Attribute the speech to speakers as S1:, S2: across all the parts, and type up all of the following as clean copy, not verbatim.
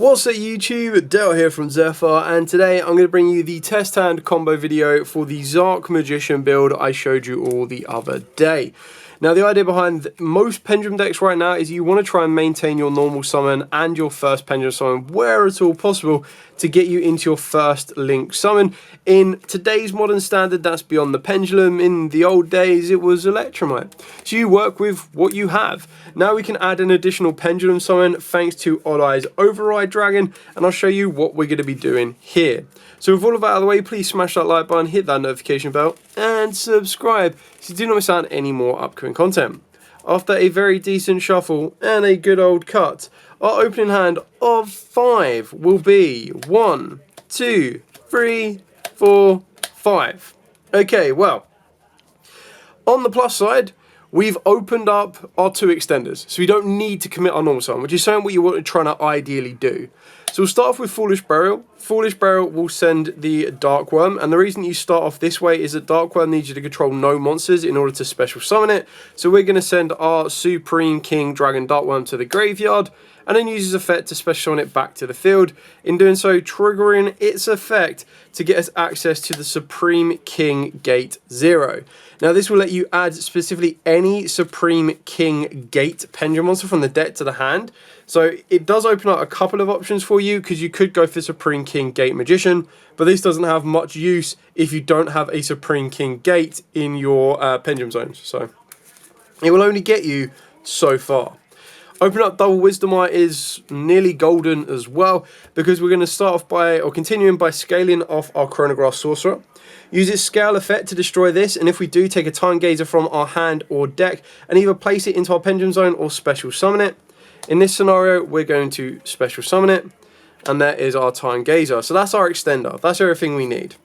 S1: What's up YouTube, Dale here from Zarc, and today I'm going to bring you the test hand combo video for the Zarc Magician build I showed you all the other day. Now the idea behind most Pendulum decks right now is you want to try and maintain your normal summon and your first Pendulum summon where at all possible to get you into your first Link summon. In today's modern standard, that's beyond the Pendulum. In the old days, it was Electromite. So you work with what you have. Now we can add an additional Pendulum summon thanks to Odd Eye's Override Dragon, and I'll show you what we're going to be doing here. So with all of that out of the way, please smash that like button, hit that notification bell, and subscribe so you do not miss out on any more upcoming content. After a very decent shuffle and a good old cut, our opening hand of 5 will be 1, 2, 3, 4, 5. Okay, well, on the plus side, we've opened up our 2 extenders, so we don't need to commit our normal summon, which is something what you want to try to ideally do. So we'll start off with Foolish Burial. Foolish Burial will send the Dark Worm, and the reason you start off this way is that Dark Worm needs you to control no monsters in order to special summon it. So we're going to send our Supreme King Dragon Dark Worm to the graveyard, and then use his effect to special summon it back to the field. In doing so, triggering its effect to get us access to the Supreme King Gate 0. Now this will let you add specifically any Supreme King Gate Pendulum monster from the deck to the hand. So it does open up a couple of options for you, because you could go for Supreme King Gate Magician, but this doesn't have much use if you don't have a Supreme King Gate in your Pendulum zones. So it will only get you so far. Open up Double Wisdom Eye is nearly golden as well, because we're going to start off by, or continuing by, scaling off our Chronograph Sorcerer. Use its scale effect to destroy this, and if we do, take a Time Gazer from our hand or deck and either place it into our Pendulum zone or special summon it. In this scenario, we're going to special summon it, and that is our Time Gazer. So that's our extender. That's everything we need.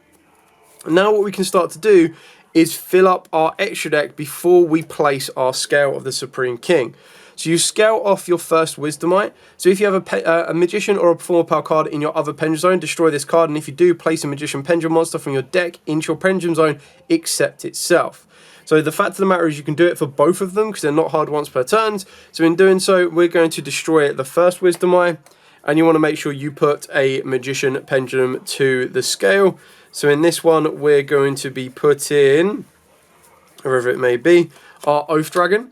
S1: Now what we can start to do is fill up our extra deck before we place our scale of the Supreme King. So you scale off your first Wisdomite. So if you have a Magician or a Performer Power card in your other Pendulum zone, destroy this card, and if you do, place a Magician Pendulum monster from your deck into your Pendulum zone, except itself. So the fact of the matter is you can do it for both of them because they're not hard once per turn. So in doing so, we're going to destroy the first Wisdom Eye, and you want to make sure you put a Magician Pendulum to the scale. So in this one, we're going to be putting, wherever it may be, our Oath Dragon.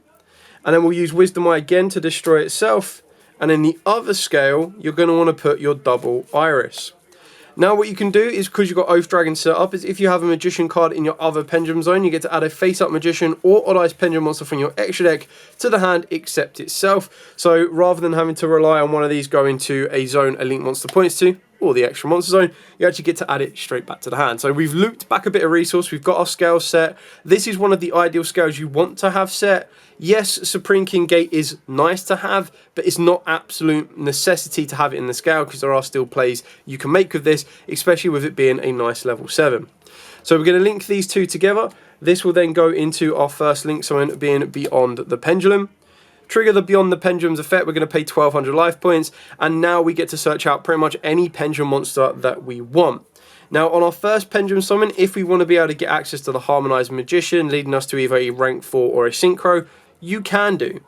S1: And then we'll use Wisdom Eye again to destroy itself. And in the other scale, you're going to want to put your Double Iris. Now what you can do is, because you've got Oath Dragon set up, is if you have a Magician card in your other Pendulum zone, you get to add a face-up Magician or Odd Eye's Pendulum monster from your extra deck to the hand, except itself. So rather than having to rely on one of these going to a zone a Link monster points to, or the extra monster zone, you actually get to add it straight back to the hand. So we've looped back a bit of resource, we've got our scales set. This is one of the ideal scales you want to have set. Yes, Supreme King Gate is nice to have, but it's not absolute necessity to have it in the scale, because there are still plays you can make with this, especially with it being a nice level 7. So we're going to link these two together. This will then go into our first Link summon, being Beyond the Pendulum. Trigger the Beyond the Pendulum's effect, we're going to pay 1200 life points, and now we get to search out pretty much any Pendulum monster that we want. Now on our first Pendulum summon, if we want to be able to get access to the Harmonized Magician, leading us to either a rank 4 or a Synchro, you can do.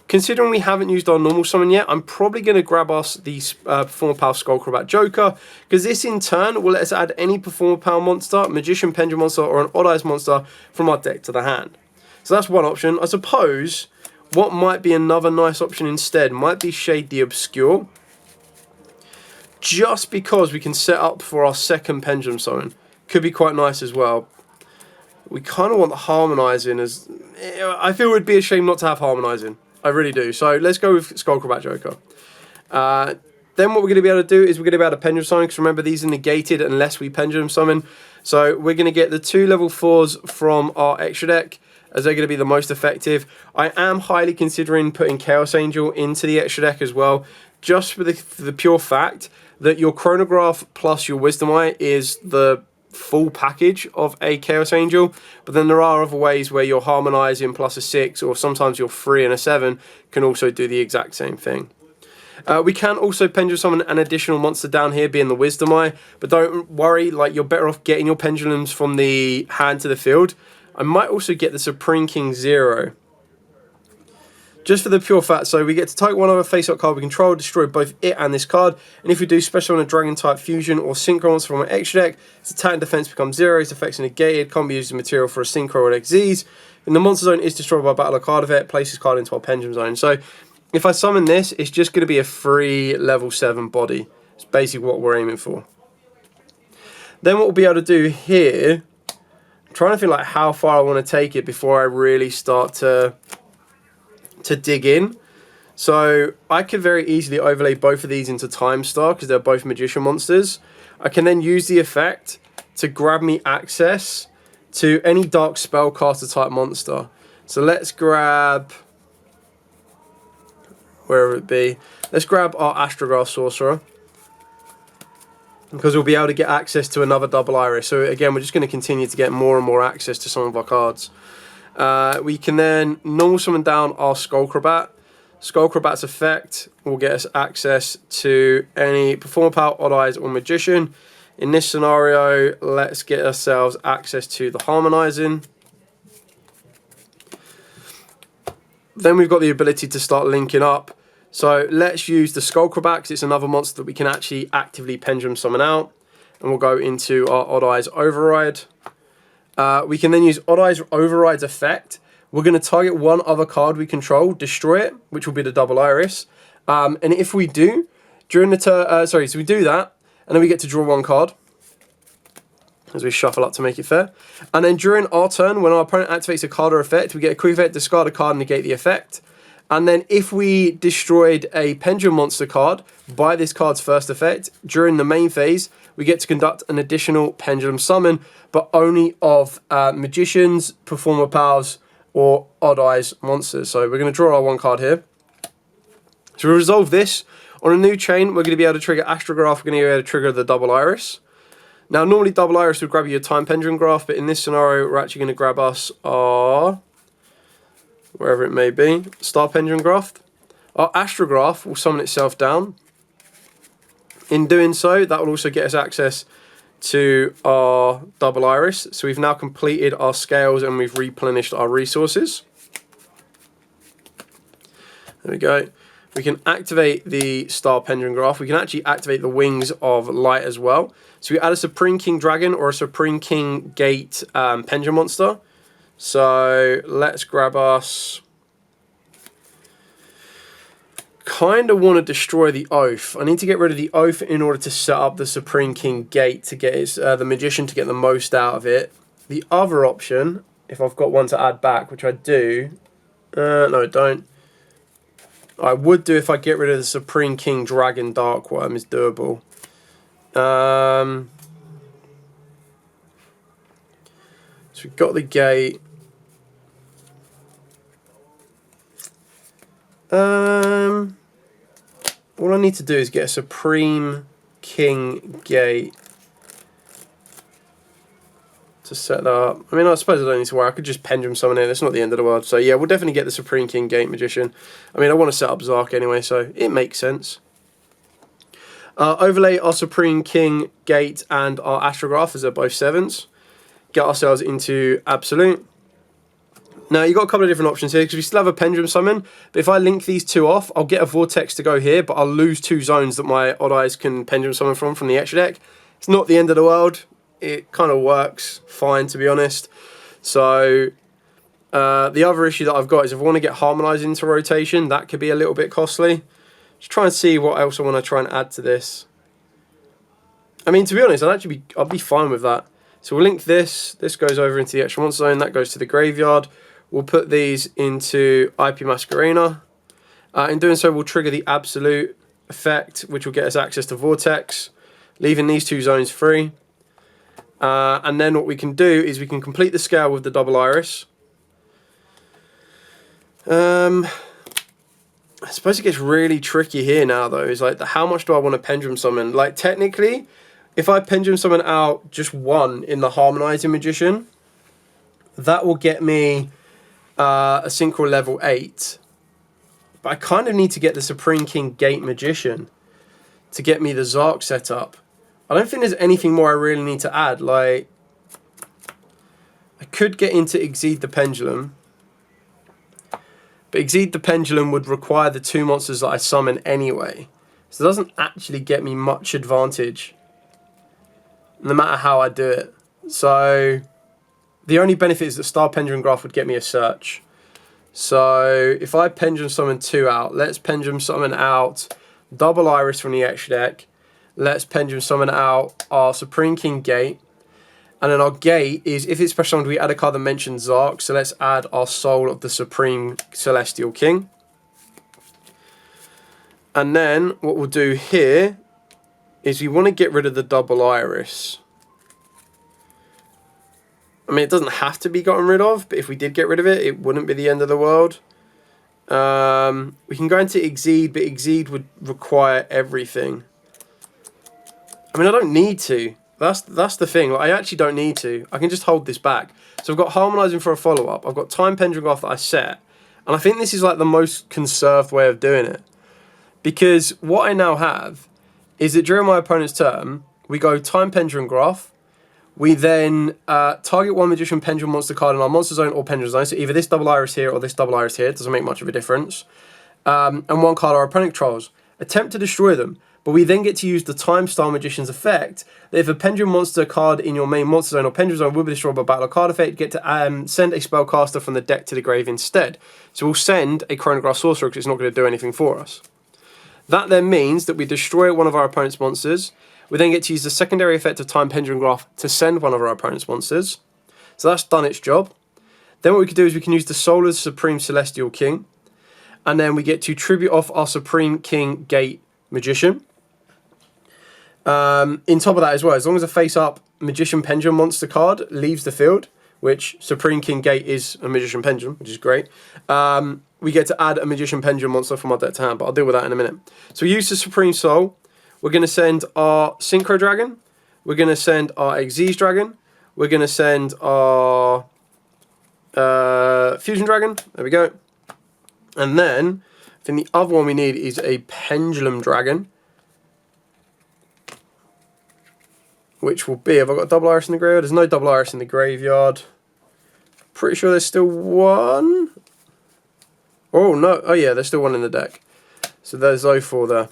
S1: Considering we haven't used our normal summon yet, I'm probably going to grab us the Performer Power Skullcrobat Joker, because this in turn will let us add any Performer Power monster, Magician Pendulum monster, or an Odd Eyes monster from our deck to the hand. So that's one option. I suppose what might be another nice option instead might be Shade the Obscure, just because we can set up for our second Pendulum summon. Could be quite nice as well. We kind of want the Harmonizing, as I feel it would be a shame not to have Harmonizing. I really do. So let's go with Skullcrobat Joker. Then what we're going to be able to do is we're going to be able to Pendulum summon, because remember, these are negated unless we Pendulum summon. So we're going to get the 2 level 4s from our extra deck, as they're going to be the most effective. I am highly considering putting Chaos Angel into the extra deck as well, just for the pure fact that your Chronograph plus your Wisdom Eye is the full package of a Chaos Angel, but then there are other ways where you're Harmonizing plus a 6, or sometimes your 3 and a 7 can also do the exact same thing. We can also Pendulum summon an additional monster down here, being the Wisdom Eye, but don't worry, like, you're better off getting your Pendulums from the hand to the field. I might also get the Supreme King 0. Just for the pure fact, so we get to target one other face-up card we control, destroy both it and this card, and if we do special on a Dragon-type fusion or Synchro monster from an extra deck, its attack and defense becomes 0, its effects are negated, can't be used as material for a Synchro or XZs, and the monster zone is destroyed by battle a card of it, place this card into our Pendulum Zone. So if I summon this, it's just going to be a free level 7 body. It's basically what we're aiming for. Then what we'll be able to do here, I'm trying to think like how far I want to take it before I really start to dig in. So I could very easily overlay both of these into Time Star because they're both magician monsters. I can then use the effect to grab me access to any dark spellcaster type monster. So let's grab, wherever it be, let's grab our Astrograph Sorcerer, because we'll be able to get access to another double iris. So again, we're just going to continue to get more and more access to some of our cards. We can then normal summon down our Skullcrobat. Skullcrobat's effect will get us access to any Performer Power, Odd Eyes, or Magician. In this scenario, let's get ourselves access to the Harmonizing. Then we've got the ability to start linking up. So let's use the Skullcrobat because it's another monster that we can actually actively Pendulum Summon out. And we'll go into our Odd Eyes Override. We can then use Odd Eyes Override's effect. We're going to target one other card we control, destroy it, which will be the double iris. And if we do, during the turn, so we do that, and then we get to draw one card as we shuffle up to make it fair. And then during our turn, when our opponent activates a card or effect, we get a quick effect, discard a card, and negate the effect. And then if we destroyed a Pendulum Monster card by this card's first effect, during the main phase, we get to conduct an additional Pendulum Summon, but only of Magicians, Performer Powers, or Odd Eyes monsters. So we're going to draw our one card here. To resolve this, on a new chain, we're going to be able to trigger Astrograph, we're going to be able to trigger the double iris. Now, normally double iris would grab you a Time Pendulum Graph, but in this scenario, we're actually going to grab us our, wherever it may be, Star Pendulum Graph. Our Astrograph will summon itself down. In doing so, that will also get us access to our double iris. So we've now completed our scales and we've replenished our resources. There we go. We can activate the Star Pendulum Graph. We can actually activate the Wings of Light as well. So we add a Supreme King Dragon or a Supreme King Gate Pendulum Monster. So let's grab us, kind of want to destroy the Oath. I need to get rid of the Oath in order to set up the Supreme King Gate to get its, the Magician to get the most out of it. The other option, if I've got one to add back, which I do, no I don't. I would do if I get rid of the Supreme King Dragon Dark Worm, is doable. So we've got the Gate. All I need to do is get a Supreme King Gate to set that up. I mean, I suppose I don't need to worry. I could just Pendulum Summon it. That's not the end of the world. So yeah, we'll definitely get the Supreme King Gate Magician. I mean, I want to set up Zarc anyway, so it makes sense. Overlay our Supreme King Gate and our Astrograph as they're both 7s. Get ourselves into Absolute. Now, you've got a couple of different options here, because we still have a Pendulum Summon, but if I link these two off, I'll get a Vortex to go here, but I'll lose 2 zones that my Odd Eyes can Pendulum Summon from the extra deck. It's not the end of the world. It kind of works fine, to be honest. So, the other issue that I've got is if I want to get Harmonized into rotation, that could be a little bit costly. Just try and see what else I want to try and add to this. I mean, to be honest, I'll be fine with that. So we'll link this. This goes over into the extra monster zone. That goes to the graveyard. We'll put these into IP Masquerena. In doing so, we'll trigger the Absolute effect, which will get us access to Vortex, leaving these 2 zones free. And then what we can do is we can complete the scale with the double iris. I suppose it gets really tricky here now, though. Is like, how much do I want to Pendulum Summon? Like, technically, if I Pendulum Summon out just 1 in the Harmonizing Magician, that will get me a Synchro level 8. But I kind of need to get the Supreme King Gate Magician to get me the Zarc set up. I don't think there's anything more I really need to add. Like, I could get into Exceed the Pendulum. But Exceed the Pendulum would require the 2 monsters that I summon anyway. So it doesn't actually get me much advantage, no matter how I do it. So the only benefit is that Star Pendulum Graph would get me a search. So if I Pendulum Summon 2 out, let's Pendulum Summon out Double Iris from the extra deck. Let's Pendulum Summon out our Supreme King Gate. And then our Gate is, if it's special summoned, we add a card that mentions Zarc. So let's add our Soul of the Supreme Celestial King. And then what we'll do here is we want to get rid of the Double Iris. I mean, it doesn't have to be gotten rid of, but if we did get rid of it, it wouldn't be the end of the world. We can go into Exceed, but Exceed would require everything. I mean, I don't need to. That's the thing. Like, I actually don't need to. I can just hold this back. So I've got Harmonizing for a follow-up. I've got Time Pendulum Graph that I set. And I think this is like the most conserved way of doing it. Because what I now have is that during my opponent's turn, we go Time Pendulum Graph. We then target 1 Magician Pendulum monster card in our monster zone or Pendulum zone. So either this Double Iris here or this Double Iris here. It doesn't make much of a difference. And 1 card our opponent controls. Attempt to destroy them. But we then get to use the Time Star Magician's effect, that if a Pendulum monster card in your main monster zone or Pendulum zone will be destroyed by battle or card effect, you get to send a spellcaster from the deck to the grave instead. So we'll send a Chronograph Sorcerer because it's not going to do anything for us. That then means that we destroy one of our opponent's monsters. We then get to use the secondary effect of Time Pendulum Graph to send one of our opponent's monsters. So that's done its job. Then what we can do is we can use the Soul of the Supreme Celestial King. And then we get to tribute off our Supreme King Gate Magician. In top of that as well, as long as a face-up Magician Pendulum monster card leaves the field, which Supreme King Gate is a Magician Pendulum, which is great, we get to add a Magician Pendulum monster from our deck to hand, but I'll deal with that in a minute. So we use the Supreme Soul. We're going to send our Synchro Dragon. We're going to send our Xyz Dragon. We're going to send our Fusion Dragon. There we go. And then, I think the other one we need is a Pendulum Dragon. Which will be, have I got a Double Iris in the graveyard? There's no Double Iris in the graveyard. Pretty sure there's still one. Oh, no. Oh, yeah, there's still one in the deck. So there's 04 there.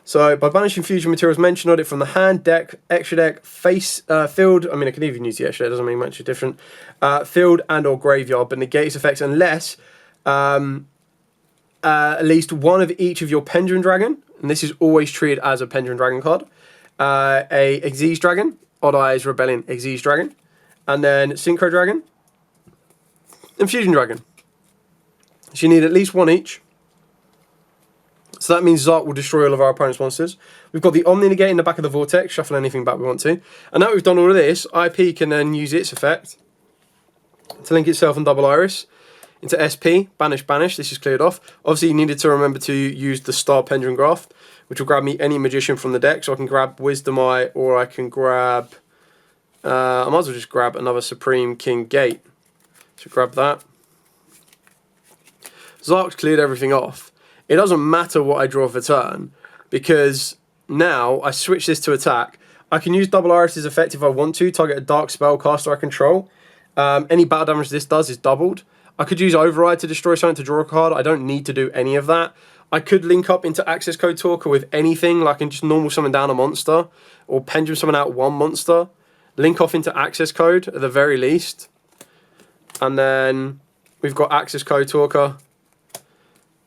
S1: So by banishing fusion materials mentioned on it from the hand, deck, extra deck, face, field, I mean, I can even use the extra deck, doesn't mean much different, field and or graveyard, but negates effects unless at least one of each of your Pendulum Dragon, and this is always treated as a Pendulum Dragon card, a Xyz Dragon, Odd Eyes Rebellion Xyz Dragon, and then Synchro Dragon, and Fusion Dragon. So you need at least one each. So that means Zarc will destroy all of our opponent's monsters. We've got the Omni Negate in the back of the Vortex, shuffle anything back we want to. And now we've done all of this, IP can then use its effect to link itself and Double Iris into SP, banish, banish. This is cleared off. Obviously you needed to remember to use the Star Pendulum Graph, which will grab me any Magician from the deck. So I can grab Wisdom Eye, or I can grab, I might as well just grab another Supreme King Gate. So grab that. Zarc's cleared everything off. It doesn't matter what I draw for turn, because now I switch this to attack. I can use Double Iris' effect if I want to, target a dark spellcaster I control. Any battle damage this does is doubled. I could use Override to destroy something to draw a card. I don't need to do any of that. I could link up into Access Code Talker with anything, like I can just normal summon down a monster, or Pendulum summon out one monster. Link off into Access Code at the very least. And then we've got Access Code Talker.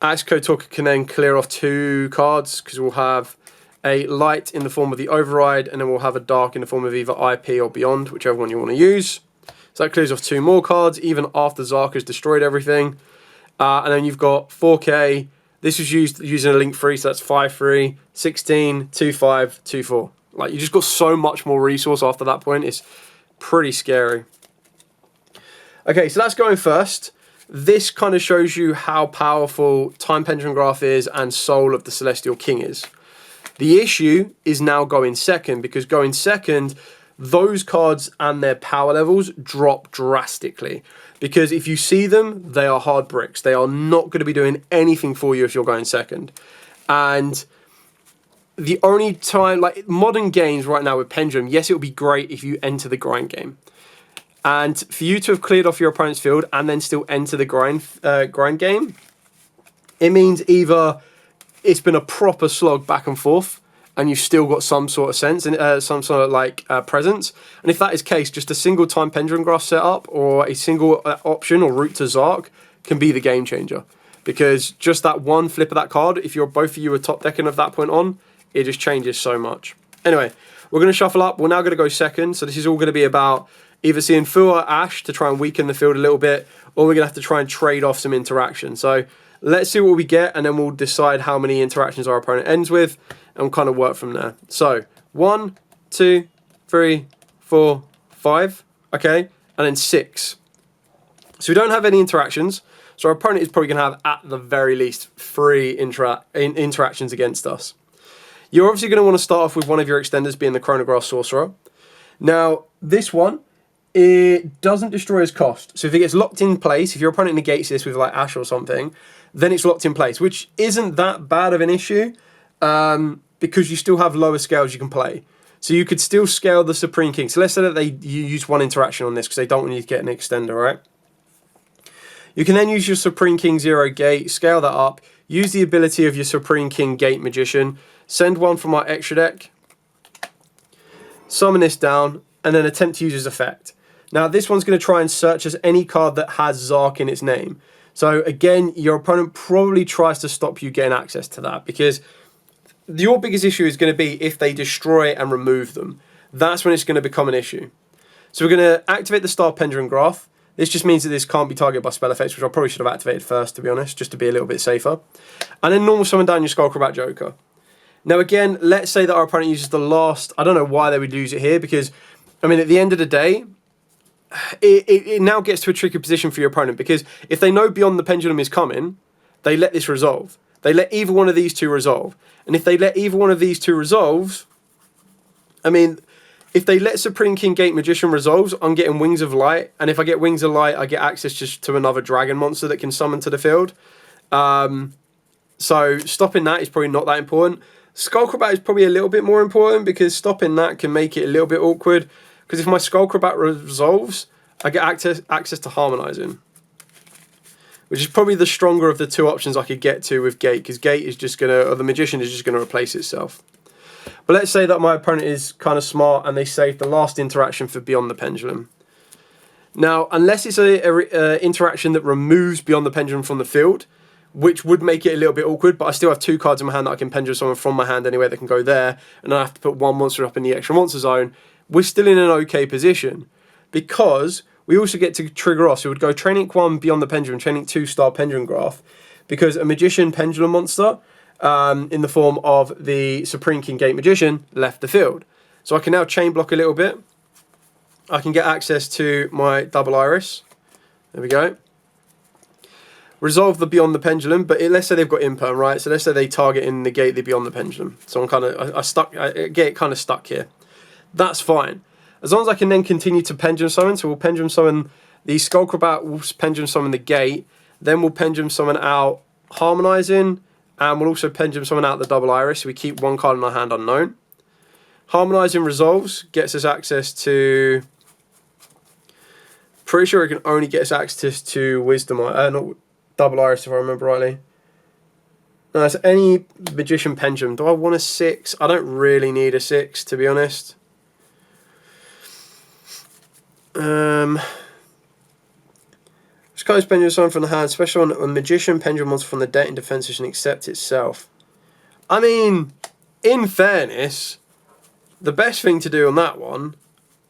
S1: Access Code Talker can then clear off 2 cards, because we'll have a light in the form of the Override, and then we'll have a dark in the form of either IP or Beyond, whichever one you want to use. So that clears off 2 more cards, even after Zarc has destroyed everything. And then you've got 4K. This was used using a link 3, so that's 5-3, 16, 2-5, 2-4. Like, you just got so much more resource after that point. It's pretty scary. Okay, so that's going first. This kind of shows you how powerful Time Pendulum Graph is and Soul of the Celestial King is. The issue is now going second, because going second, those cards and their power levels drop drastically. Because if you see them, they are hard bricks. They are not going to be doing anything for you if you're going second. And the only time, like modern games right now with Pendulum, yes, it would be great if you enter the grind game. And for you to have cleared off your opponent's field and then still enter the grind game, it means either it's been a proper slog back and forth, and you've still got some sort of sense and some sort of like presence. And if that is the case, just a single time pendulum graph setup or a single option or route to Zarc can be the game changer. Because just that one flip of that card, if both of you are top decking of that point on, it just changes so much. Anyway, we're going to shuffle up. We're now going to go second. So this is all going to be about either seeing Fu or Ash to try and weaken the field a little bit, or we're going to have to try and trade off some interaction. So let's see what we get, and then we'll decide how many interactions our opponent ends with, and we'll kind of work from there. So 1, 2, 3, 4, 5, okay, and then 6. So we don't have any interactions, so our opponent is probably going to have, at the very least, 3 interactions against us. You're obviously going to want to start off with one of your extenders being the Chronograph Sorcerer. Now, this one, it doesn't destroy his cost. So if it gets locked in place, if your opponent negates this with like Ash or something, then it's locked in place, which isn't that bad of an issue because you still have lower scales you can play. So you could still scale the Supreme King. So let's say that you use 1 interaction on this because they don't want you to get an extender, right? You can then use your Supreme King 0 gate, scale that up, use the ability of your Supreme King gate magician, send 1 from our extra deck, summon this down, and then attempt to use his effect. Now this one's going to try and search as any card that has Zarc in its name. So again, your opponent probably tries to stop you getting access to that because your biggest issue is going to be if they destroy and remove them. That's when it's going to become an issue. So we're going to activate the Star Pendulum Graph. This just means that this can't be targeted by spell effects, which I probably should have activated first, to be honest, just to be a little bit safer. And then normal summon down your Skullcrobat Joker. Now again, let's say that our opponent uses the last... I don't know why they would use it here because, I mean, at the end of the day, it now gets to a tricky position for your opponent because if they know Beyond the Pendulum is coming, they let this resolve. They let either one of these two resolve. And if they let either one of these two resolve, I mean, if they let Supreme King Gate Magician resolves, I'm getting Wings of Light. And if I get Wings of Light, I get access just to another dragon monster that can summon to the field. So stopping that is probably not that important. Skullcrobat is probably a little bit more important because stopping that can make it a little bit awkward. Because if my Skullcrobat resolves, I get access to Harmonizing. Which is probably the stronger of the 2 options I could get to with Gate. Because Gate is just going to, or the Magician is just going to replace itself. But let's say that my opponent is kind of smart and they save the last interaction for Beyond the Pendulum. Now, unless it's an interaction that removes Beyond the Pendulum from the field, which would make it a little bit awkward, but I still have 2 cards in my hand that I can pendulum someone from my hand anyway that can go there, and I have to put 1 monster up in the extra monster zone, we're still in an okay position. Because we also get to trigger off, so we'd go Training 1 Beyond the Pendulum, Training 2 Star Pendulum Graph, because a Magician Pendulum monster, in the form of the Supreme King Gate Magician, left the field. So I can now chain block a little bit. I can get access to my Double Iris. There we go. Resolve the Beyond the Pendulum, but let's say they've got imperm, right? So let's say they target and negate the Beyond the Pendulum. So I'm kind of, I get kind of stuck here. That's fine. As long as I can then continue to Pendulum Summon, so we'll Pendulum Summon the Skullcrobat, we'll Pendulum Summon the Gate, then we'll Pendulum Summon out Harmonizing, and we'll also Pendulum Summon out the Double Iris, so we keep 1 card in our hand unknown. Harmonizing resolves, gets us access to... Pretty sure it can only get us access to Wisdom, not Double Iris if I remember rightly. No, it's any Magician Pendulum. Do I want a 6? I don't really need a 6, to be honest. Discard Pendulum Summon from the hand, special on a Magician Pendulum monster from the deck in defense position, accept itself. I mean, in fairness, the best thing to do on that one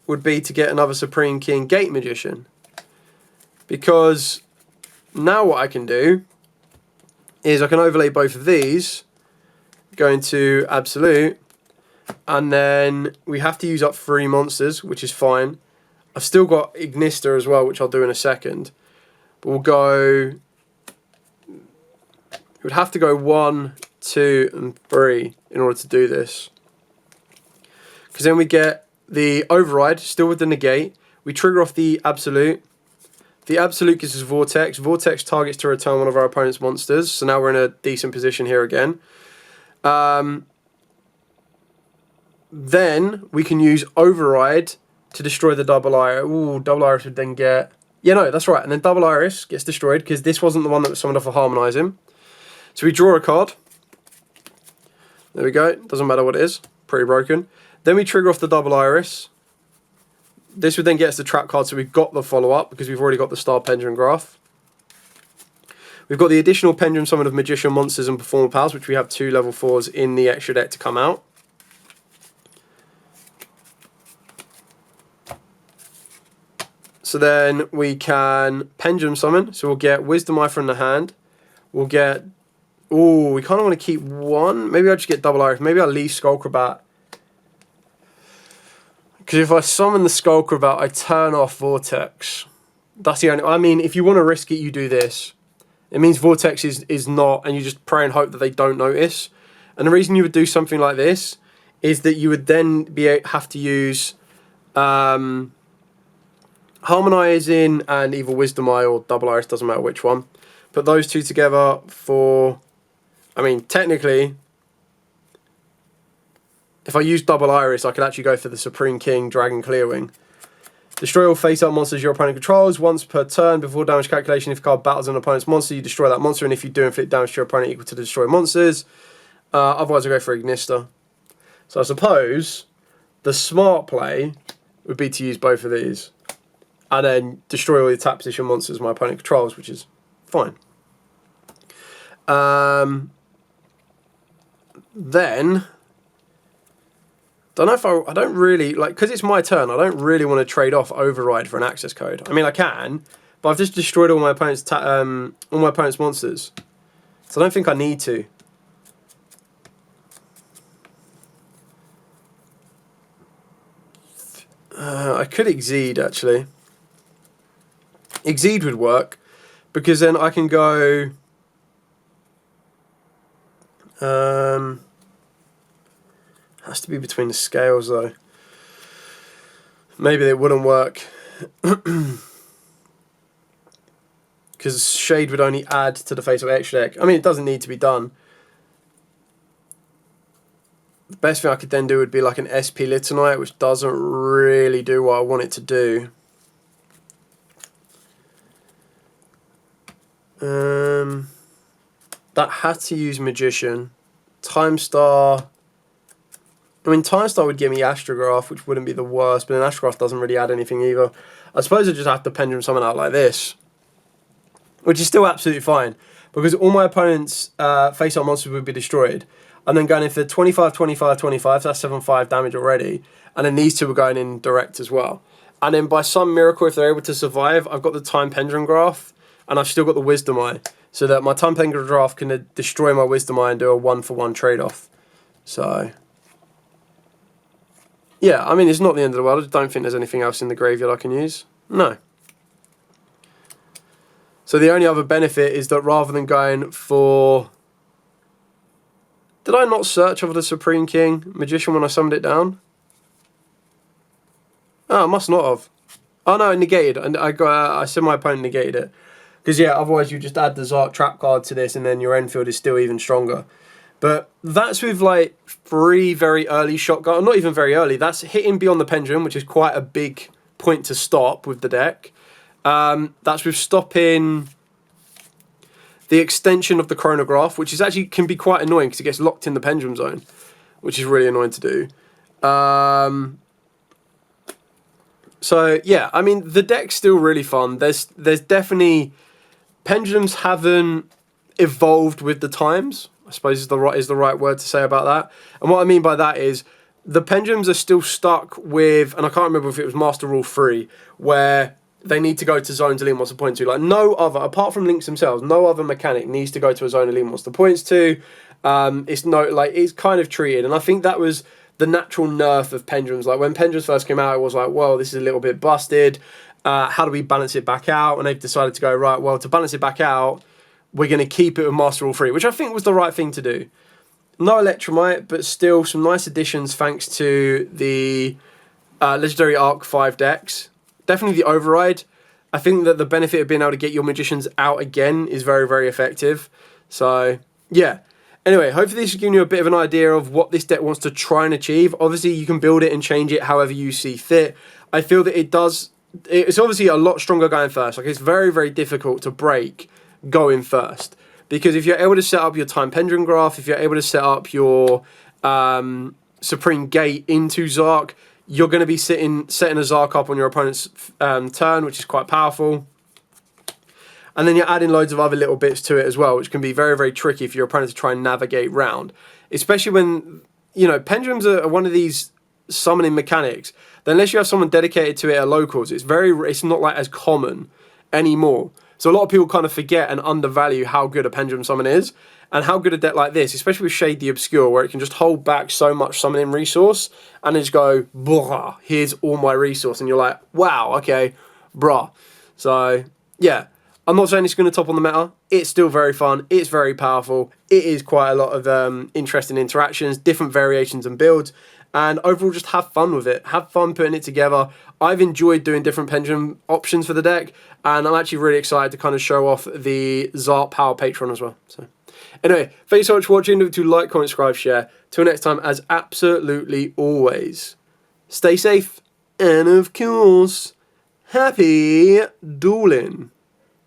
S1: would be to get another Supreme King Gate Magician. Because now what I can do is I can overlay both of these, go into Absolute, and then we have to use up 3 monsters, which is fine. I've still got Ignister as well, which I'll do in a second. But we'll go... We would have to go 1, 2, and 3 in order to do this. Because then we get the Override, still with the Negate. We trigger off the Absolute. The Absolute gives us Vortex. Vortex targets to return one of our opponent's monsters. So now we're in a decent position here again. Then we can use Override to destroy the double iris. Ooh, double iris would then get... Yeah, no, that's right. And then double iris gets destroyed because this wasn't the one that was summoned off for harmonizing. So we draw a card. There we go. Doesn't matter what it is. Pretty broken. Then we trigger off the double iris. This would then get us the trap card, so we've got the follow-up because we've already got the Star Pendulum Graph. We've got the additional Pendulum Summon of Magician Monsters and Performer Powers, which we have 2 level 4s in the extra deck to come out. So then we can Pendulum Summon, so we'll get Wisdom Eye from the hand. We'll get... Ooh, we kind of want to keep one. Maybe I'll just get double iris. Maybe I'll leave Skullcrabat. Because if I summon the Skullcrabat, I turn off Vortex. That's the only... I mean, if you want to risk it, you do this. It means Vortex is not, and you just pray and hope that they don't notice. And the reason you would do something like this is that you would then have to use Harmonizing and either Wisdom Eye or Double Iris, doesn't matter which one. Put those two together for... I mean, technically, if I use Double Iris, I could actually go for the Supreme King Dragon Clearwing. Destroy all face-up monsters your opponent controls once per turn. Before damage calculation, if a card battles an opponent's monster, you destroy that monster, and if you do inflict damage to your opponent equal to the destroyed monsters. Otherwise, I go for Ignister. So I suppose the smart play would be to use both of these. And then destroy all the tap position monsters my opponent controls, which is fine. Then... Don't know if I don't really, like, because it's my turn, I don't really want to trade off Override for an access code. I mean, I can, but I've just destroyed all my opponent's monsters. So I don't think I need to. I could Exceed, actually. Exceed would work, because then I can go... Has to be between the scales, though. Maybe it wouldn't work. Because Shade would only add to the face of extra deck. I mean, it doesn't need to be done. The best thing I could then do would be like an SP Litanite, which doesn't really do what I want it to do. That had to use Magician. Time Star... I mean, Time Star would give me Astrograph, which wouldn't be the worst, but then Astrograph doesn't really add anything either. I suppose I just have to Pendulum Summon out like this, which is still absolutely fine, because all my opponent's face-up monsters would be destroyed. And then going in for 25, 25, 25, so that's 7-5 damage already. And then these two are going in direct as well. And then by some miracle, if they're able to survive, I've got the Time Pendulum Graph, and I've still got the Wisdom Eye, so that my Time Pendulum Graph can destroy my Wisdom Eye and do a 1-for-1 trade-off. So... yeah, I mean, it's not the end of the world. I don't think there's anything else in the graveyard I can use. No. So the only other benefit is that rather than going for... Did I not search over the Supreme King Magician when I summoned it down? Oh, I must not have. Oh, no, it negated. And I said my opponent negated it. Because, yeah, otherwise you just add the Zarc trap card to this and then your Enfield is still even stronger. But that's with like 3 very early shotgun, not even very early, that's hitting beyond the pendulum, which is quite a big point to stop with the deck. That's with stopping the extension of the chronograph, which is actually can be quite annoying because it gets locked in the pendulum zone, which is really annoying to do. So yeah, I mean the deck's still really fun. There's definitely pendulums haven't evolved with the times, I suppose is the right word to say about that. And what I mean by that is the pendulums are still stuck with, and I can't remember if it was Master Rule 3, where they need to go to zone to Elite Monster point to. Like no other, apart from links themselves, no other mechanic needs to go to a zone Elite Monster points to. It's kind of treated, and I think that was the natural nerf of pendulums. Like when pendulums first came out, it was like, well, this is a little bit busted. How do we balance it back out? And they've decided to go, right, well, to balance it back out, we're going to keep it with Master Rule 3, which I think was the right thing to do. No Electromite, but still some nice additions thanks to the Legendary Arc 5 decks. Definitely the Override. I think that the benefit of being able to get your Magicians out again is very, very effective. So, yeah. Anyway, hopefully this has given you a bit of an idea of what this deck wants to try and achieve. Obviously, you can build it and change it however you see fit. I feel that it's obviously a lot stronger going first. Like, it's very, very difficult to break going first. Because if you're able to set up your time pendulum graph, if you're able to set up your Supreme Gate into Zarc, you're going to be setting a Zarc up on your opponent's turn, which is quite powerful. And then you're adding loads of other little bits to it as well, which can be very, very tricky for your opponent to try and navigate round. Especially when, you know, pendulums are one of these summoning mechanics that unless you have someone dedicated to it at locals, it's not like as common anymore. So a lot of people kind of forget and undervalue how good a pendulum summon is, and how good a deck like this, especially with Shade the Obscure, where it can just hold back so much summoning resource and then just go, bruh, here's all my resource. And you're like, wow, okay, bruh. So, yeah, I'm not saying it's going to top on the meta. It's still very fun. It's very powerful. It is quite a lot of interesting interactions, different variations and builds. And overall, just have fun with it. Have fun putting it together. I've enjoyed doing different pendulum options for the deck, and I'm actually really excited to kind of show off the Zarc Power Patron as well. So, anyway, thanks so much for watching. Don't forget to like, comment, subscribe, share. Till next time, as absolutely always, stay safe, and of course, happy dueling.